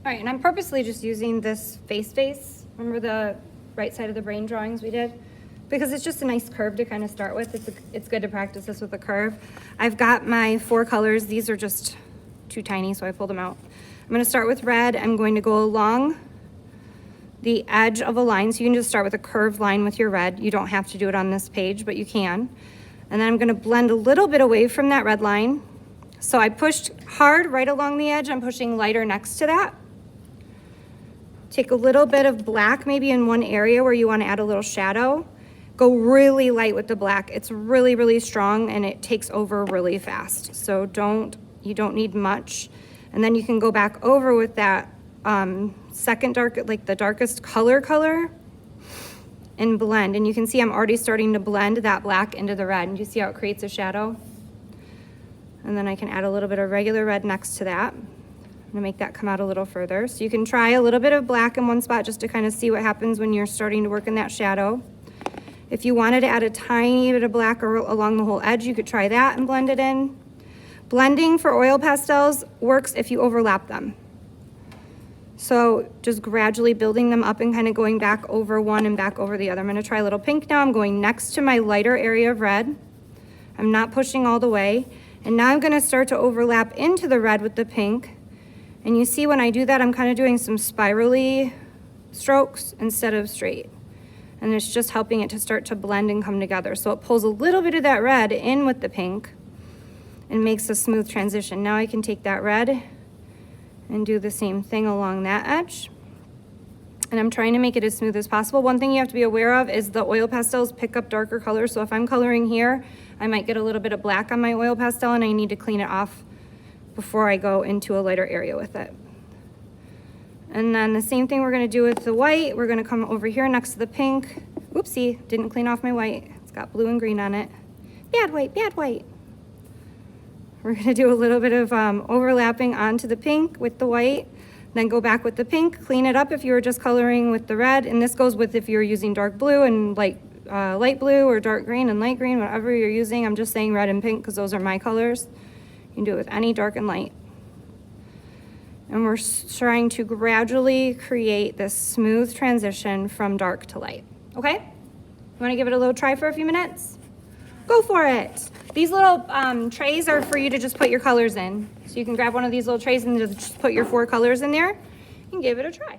All right, and I'm purposely just using this face. Remember the right side of the brain drawings we did? Because it's just a nice curve to kind of start with. It's good to practice this with a curve. I've got my 4 colors. These are just too tiny, so I pulled them out. I'm gonna start with red. I'm going to go along the edge of a line. So you can just start with a curved line with your red. You don't have to do it on this page, but you can. And then I'm gonna blend a little bit away from that red line. So I pushed hard right along the edge. I'm pushing lighter next to that. Take a little bit of black maybe in one area where you want to add a little shadow. Go really light with the black. It's really, really strong and it takes over really fast. So you don't need much. And then you can go back over with that second dark, like the darkest color and blend. And you can see I'm already starting to blend that black into the red. And you see how it creates a shadow? And then I can add a little bit of regular red next to that. I'm gonna make that come out a little further. So you can try a little bit of black in one spot just to kind of see what happens when you're starting to work in that shadow. If you wanted to add a tiny bit of black along the whole edge, you could try that and blend it in. Blending for oil pastels works if you overlap them. So just gradually building them up and kind of going back over one and back over the other. I'm gonna try a little pink now. I'm going next to my lighter area of red. I'm not pushing all the way. And now I'm gonna start to overlap into the red with the pink. And you see when I do that, I'm kind of doing some spirally strokes instead of straight. And it's just helping it to start to blend and come together. So it pulls a little bit of that red in with the pink and makes a smooth transition. Now I can take that red and do the same thing along that edge. And I'm trying to make it as smooth as possible. One thing you have to be aware of is the oil pastels pick up darker colors. So if I'm coloring here, I might get a little bit of black on my oil pastel and I need to clean it off before I go into a lighter area with it. And then the same thing we're gonna do with the white. We're gonna come over here next to the pink. Oopsie, didn't clean off my white. It's got blue and green on it. Bad white, bad white. We're gonna do a little bit of overlapping onto the pink with the white, then go back with the pink, clean it up if you were just coloring with the red, and this goes with if you're using dark blue and light blue or dark green and light green, whatever you're using. I'm just saying red and pink because those are my colors. You can do it with any dark and light. And we're trying to gradually create this smooth transition from dark to light. Okay? You wanna give it a little try for a few minutes? Go for it. These little trays are for you to just put your colors in. So you can grab one of these little trays and just put your 4 colors in there and give it a try.